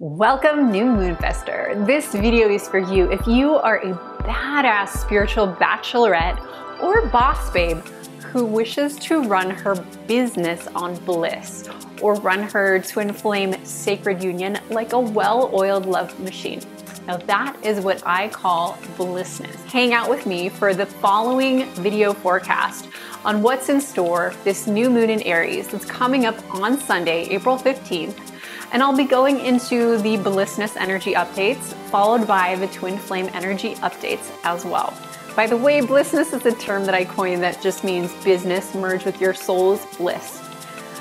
Welcome, new Moonfester. This video is for you if you are a badass spiritual bachelorette or boss babe who wishes to run her business on bliss or run her twin flame sacred union like a well-oiled love machine. Now that is what I call blissness. Hang out with me for the following video forecast on what's in store this new moon in Aries that's coming up on Sunday, April 15th. And I'll be going into the Blissness Energy Updates, followed by the Twin Flame Energy Updates as well. By the way, blissness is a term that I coined that just means business merged with your soul's bliss.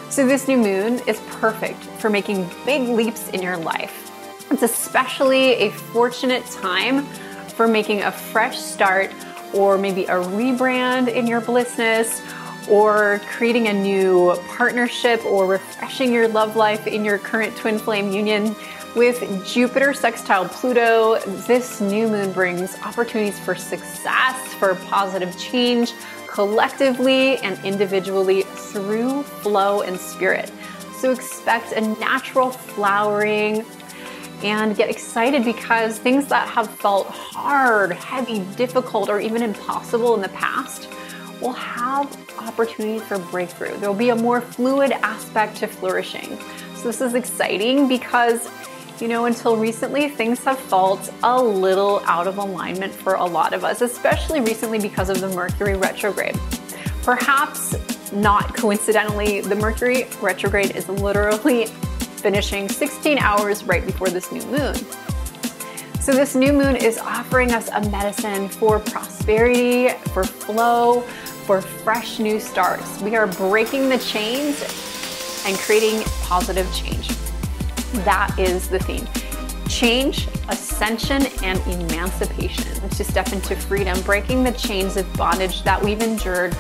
So this new moon is perfect for making big leaps in your life. It's especially a fortunate time for making a fresh start or maybe a rebrand in your blissness, or creating a new partnership or refreshing your love life in your current twin flame union. With Jupiter sextile Pluto, this new moon brings opportunities for success, for positive change, collectively and individually through flow and spirit. So expect a natural flowering and get excited because things that have felt hard, heavy, difficult, or even impossible in the past will have opportunity for breakthrough. There will be a more fluid aspect to flourishing. So this is exciting because, until recently, things have felt a little out of alignment for a lot of us, especially recently because of the Mercury retrograde. Perhaps not coincidentally, the Mercury retrograde is literally finishing 16 hours right before this new moon. So this new moon is offering us a medicine for prosperity, for flow, for fresh new starts. We are breaking the chains and creating positive change. That is the theme. Change, ascension, and emancipation. To step into freedom, breaking the chains of bondage that we've endured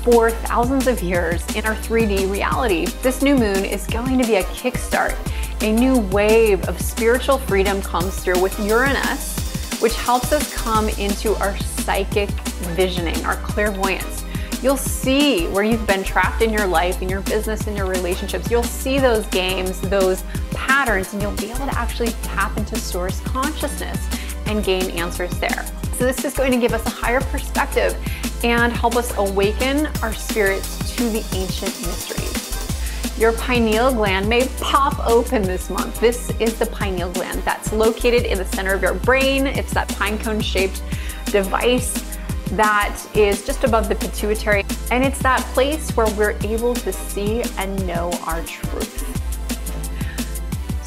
for thousands of years in our 3D reality. This new moon is going to be a kickstart. A new wave of spiritual freedom comes through with Uranus, which helps us come into our psychic visioning, our clairvoyance. You'll see where you've been trapped in your life, in your business, in your relationships. You'll see those games, those patterns, and you'll be able to actually tap into source consciousness and gain answers there. So this is going to give us a higher perspective and help us awaken our spirits to the ancient mysteries. Your pineal gland may pop open this month. This is the pineal gland that's located in the center of your brain. It's that pinecone shaped device that is just above the pituitary. And it's that place where we're able to see and know our truth.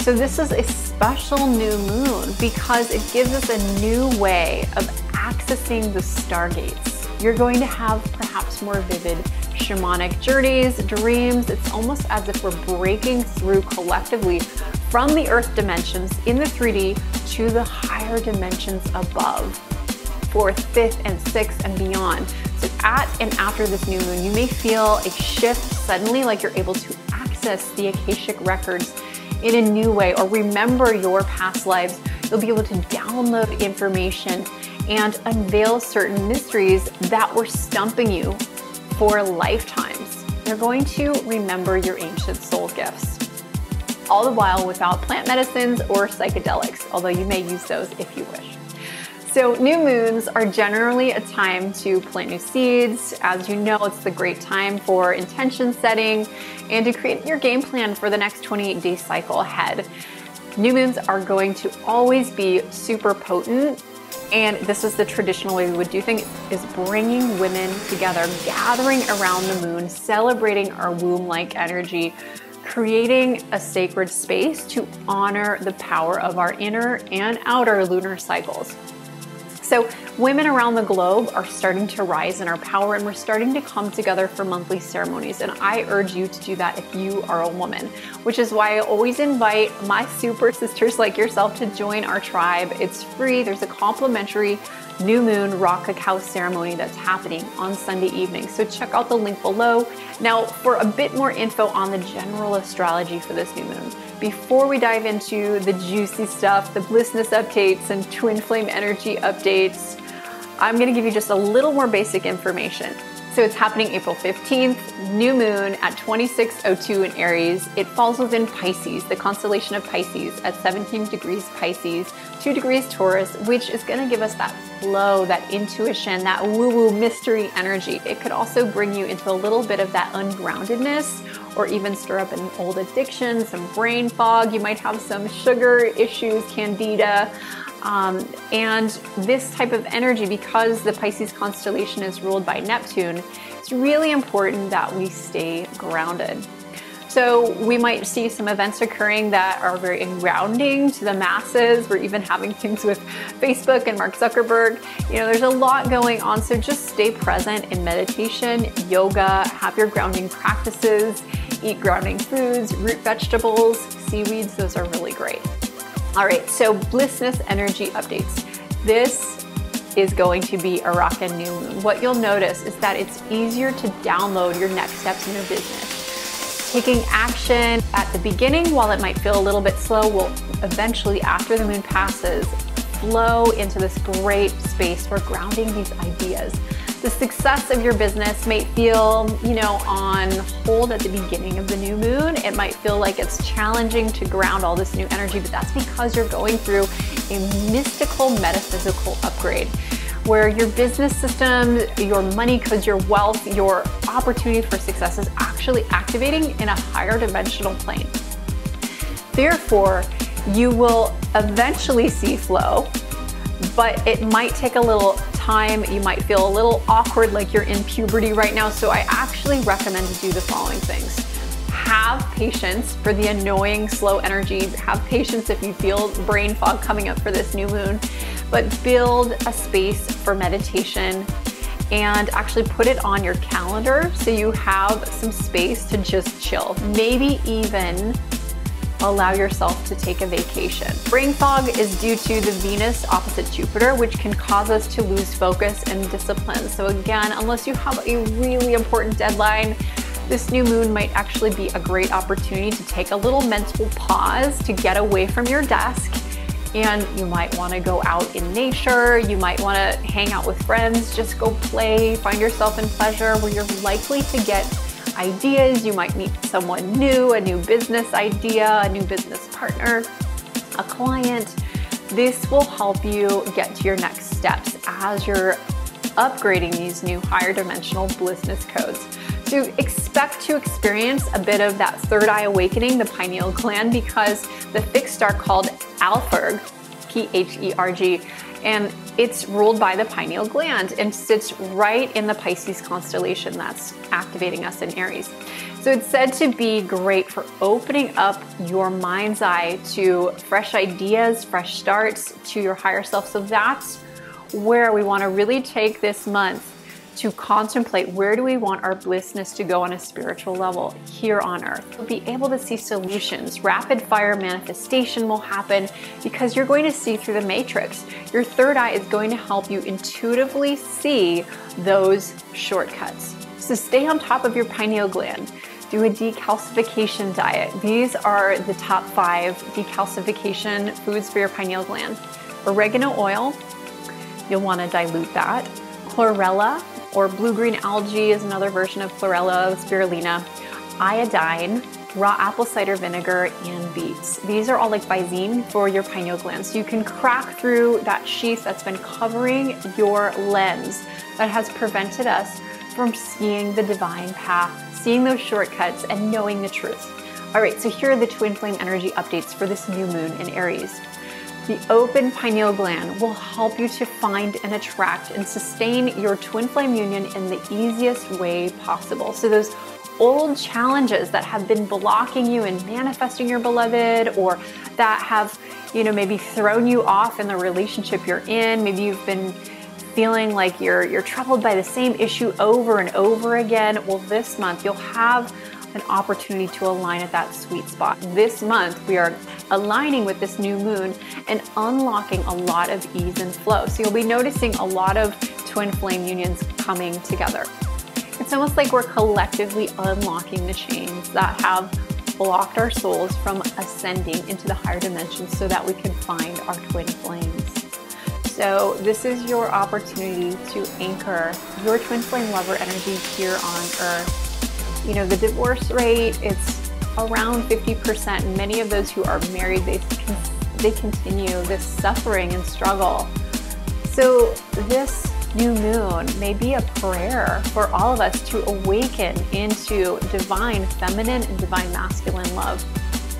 So this is a special new moon because it gives us a new way of accessing the stargates. You're going to have perhaps more vivid shamanic journeys, dreams. It's almost as if we're breaking through collectively from the earth dimensions in the 3D to the higher dimensions above, 4th, 5th, and 6th, and beyond. So at and after this new moon, you may feel a shift suddenly, like you're able to access the Akashic records in a new way, or remember your past lives. You'll be able to download information and unveil certain mysteries that were stumping you for lifetimes. You're going to remember your ancient soul gifts, all the while without plant medicines or psychedelics, although you may use those if you wish. So new moons are generally a time to plant new seeds. As you know, it's the great time for intention setting and to create your game plan for the next 28-day cycle ahead. New moons are going to always be super potent, and this is the traditional way we would do things, is bringing women together, gathering around the moon, celebrating our womb-like energy, creating a sacred space to honor the power of our inner and outer lunar cycles. So women around the globe are starting to rise in our power, and we're starting to come together for monthly ceremonies. And I urge you to do that if you are a woman, which is why I always invite my super sisters like yourself to join our tribe. It's free. There's a complimentary new moon rock cacao ceremony that's happening on Sunday evening. So check out the link below. Now for a bit more info on the general astrology for this new moon, before we dive into the juicy stuff, the blissness updates and twin flame energy updates, I'm going to give you just a little more basic information. So it's happening April 15th, new moon at 26:02 in Aries. It falls within Pisces, the constellation of Pisces, at 17 degrees Pisces, 2 degrees Taurus, which is going to give us that flow, that intuition, that woo-woo mystery energy. It could also bring you into a little bit of that ungroundedness, or even stir up an old addiction, some brain fog. You might have some sugar issues, candida. And this type of energy, because the Pisces constellation is ruled by Neptune, it's really important that we stay grounded. So we might see some events occurring that are very grounding to the masses. We're even having things with Facebook and Mark Zuckerberg. You know, there's a lot going on. So just stay present in meditation, yoga, have your grounding practices, eat grounding foods, root vegetables, seaweeds. Those are really great. All right, so Blissness Energy Updates. This is going to be a rockin' new moon. What you'll notice is that it's easier to download your next steps in your business. Taking action at the beginning, while it might feel a little bit slow, will eventually, after the moon passes, flow into this great space for grounding these ideas. The success of your business may feel, on hold at the beginning of the new moon. It might feel like it's challenging to ground all this new energy, but that's because you're going through a mystical, metaphysical upgrade where your business system, your money codes, your wealth, your opportunity for success is actually activating in a higher dimensional plane. Therefore, you will eventually see flow, but it might take a little time. You might feel a little awkward, like you're in puberty right now. So I actually recommend to do the following things. Have patience for the annoying, slow energy. Have patience if you feel brain fog coming up for this new moon, but build a space for meditation and actually put it on your calendar so you have some space to just chill. Maybe even allow yourself to take a vacation. Brain fog is due to the Venus opposite Jupiter, which can cause us to lose focus and discipline. So again, unless you have a really important deadline, this new moon might actually be a great opportunity to take a little mental pause, to get away from your desk. And you might want to go out in nature. You might want to hang out with friends, just go play, find yourself in pleasure where you're likely to get ideas. You might meet someone new, a new business idea, a new business partner, a client. This will help you get to your next steps as you're upgrading these new higher dimensional blissness codes. So expect to experience a bit of that third eye awakening, the pineal gland, because the fixed star called Alpherg, P-H-E-R-G, and it's ruled by the pineal gland and sits right in the Pisces constellation that's activating us in Aries. So it's said to be great for opening up your mind's eye to fresh ideas, fresh starts, to your higher self. So that's where we want to really take this month to contemplate, where do we want our blissness to go on a spiritual level here on earth. You'll be able to see solutions. Rapid fire manifestation will happen because you're going to see through the matrix. Your third eye is going to help you intuitively see those shortcuts. So stay on top of your pineal gland. Do a decalcification diet. These are the top 5 decalcification foods for your pineal gland. Oregano oil, you'll want to dilute that. Chlorella, or blue-green algae is another version of chlorella, spirulina, iodine, raw apple cider vinegar, and beets. These are all like Visine for your pineal gland. So you can crack through that sheath that's been covering your lens that has prevented us from seeing the divine path, seeing those shortcuts, and knowing the truth. All right, so here are the twin flame energy updates for this new moon in Aries. The open pineal gland will help you to find and attract and sustain your twin flame union in the easiest way possible. So those old challenges that have been blocking you in manifesting your beloved, or that have, maybe thrown you off in the relationship you're in. Maybe you've been feeling like you're troubled by the same issue over and over again. Well, this month you'll have an opportunity to align at that sweet spot. This month, we are aligning with this new moon and unlocking a lot of ease and flow. So you'll be noticing a lot of twin flame unions coming together. It's almost like we're collectively unlocking the chains that have blocked our souls from ascending into the higher dimensions so that we can find our twin flames. So this is your opportunity to anchor your twin flame lover energy here on Earth. You know, the divorce rate, it's around 50%. Many of those who are married, they continue this suffering and struggle. So this new moon may be a prayer for all of us to awaken into divine feminine and divine masculine love.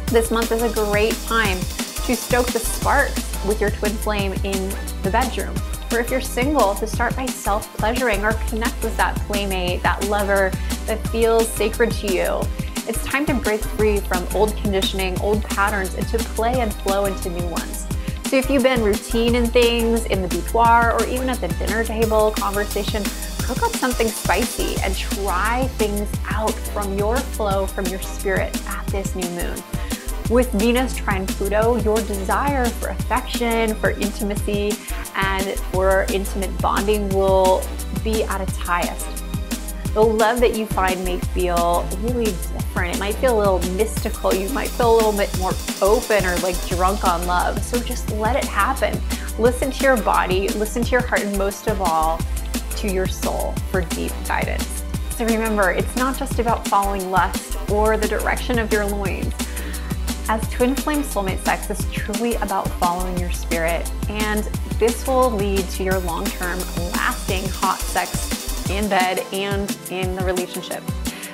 This month is a great time to stoke the sparks with your twin flame in the bedroom. Or if you're single, to start by self-pleasuring or connect with that playmate, that lover that feels sacred to you. It's time to break free from old conditioning, old patterns, and to play and flow into new ones. So if you've been routine in things, in the boudoir, or even at the dinner table conversation, cook up something spicy and try things out from your flow, from your spirit at this new moon. With Venus trine Pluto, your desire for affection, for intimacy, and for intimate bonding will be at its highest. The love that you find may feel really different. It might feel a little mystical. You might feel a little bit more open or like drunk on love. So just let it happen. Listen to your body, listen to your heart, and most of all, to your soul for deep guidance. So remember, it's not just about following lust or the direction of your loins. As twin flame soulmate sex is truly about following your spirit, and this will lead to your long-term lasting hot sex in bed and in the relationship.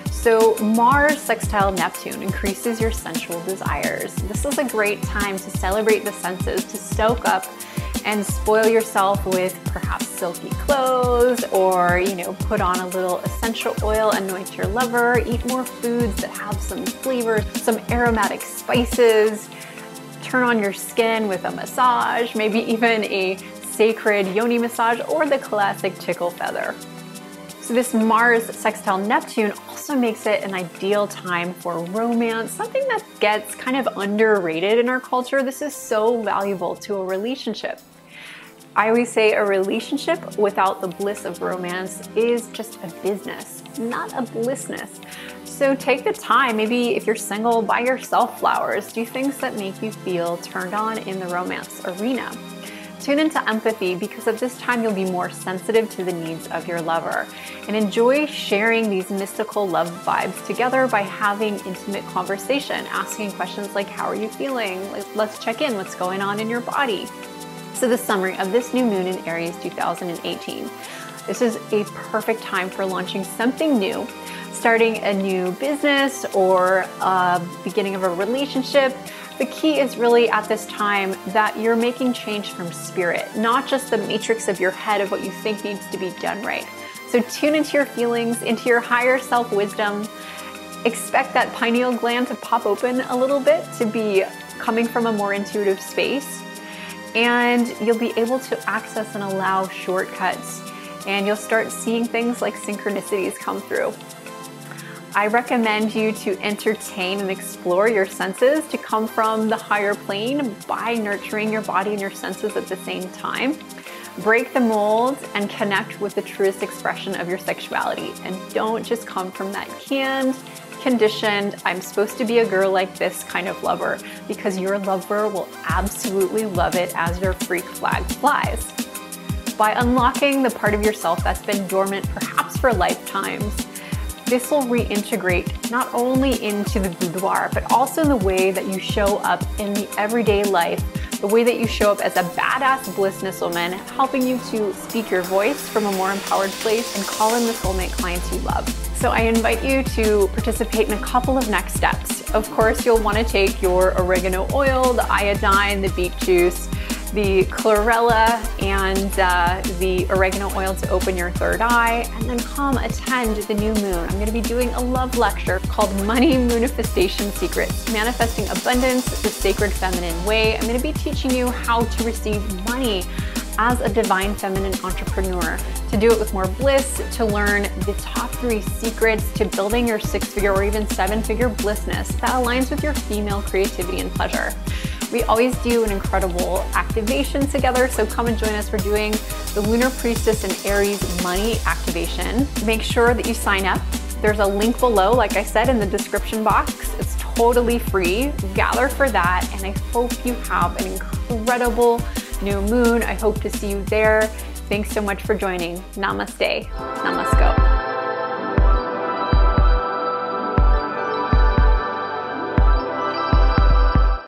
So Mars sextile Neptune increases your sensual desires. This is a great time to celebrate the senses, to soak up and spoil yourself with perhaps silky clothes, or, you know, put on a little essential oil, anoint your lover, eat more foods that have some flavors, some aromatic spices, turn on your skin with a massage, maybe even a sacred yoni massage or the classic tickle feather. So this Mars sextile Neptune also makes it an ideal time for romance, something that gets kind of underrated in our culture. This is so valuable to a relationship. I always say a relationship without the bliss of romance is just a business, not a blissness. So take the time, maybe if you're single, buy yourself flowers, do things that make you feel turned on in the romance arena. Tune into empathy, because at this time you'll be more sensitive to the needs of your lover, and enjoy sharing these mystical love vibes together by having intimate conversation, asking questions like, how are you feeling? Let's check in, what's going on in your body? So the summary of this new moon in Aries 2018. This is a perfect time for launching something new, starting a new business, or beginning of a relationship. The key is really at this time that you're making change from spirit, not just the matrix of your head of what you think needs to be done right. So tune into your feelings, into your higher self wisdom. Expect that pineal gland to pop open a little bit, to be coming from a more intuitive space. And you'll be able to access and allow shortcuts, and you'll start seeing things like synchronicities come through. I recommend you to entertain and explore your senses, to come from the higher plane by nurturing your body and your senses at the same time. Break the mold and connect with the truest expression of your sexuality. And don't just come from that canned, conditioned, I'm supposed to be a girl like this kind of lover, because your lover will absolutely love it as your freak flag flies. By unlocking the part of yourself that's been dormant perhaps for lifetimes, this will reintegrate not only into the boudoir, but also in the way that you show up in the everyday life, the way that you show up as a badass blissness woman, helping you to speak your voice from a more empowered place and call in the soulmate clients you love. So I invite you to participate in a couple of next steps. Of course, you'll want to take your oregano oil, the iodine, the beet juice, the chlorella, and the oregano oil to open your third eye, and then come attend the new moon. I'm going to be doing a love lecture called Money Moonifestation Secrets, Manifesting Abundance the Sacred Feminine Way. I'm going to be teaching you how to receive money as a divine feminine entrepreneur, to do it with more bliss, to learn the top 3 secrets to building your 6-figure or even 7-figure blissness that aligns with your female creativity and pleasure. We always do an incredible activation together, so come and join us. We're doing the Lunar Priestess and Aries Money Activation. Make sure that you sign up. There's a link below, like I said, in the description box. It's totally free. Gather for that, and I hope you have an incredible new moon. I hope to see you there. Thanks so much for joining. Namaste.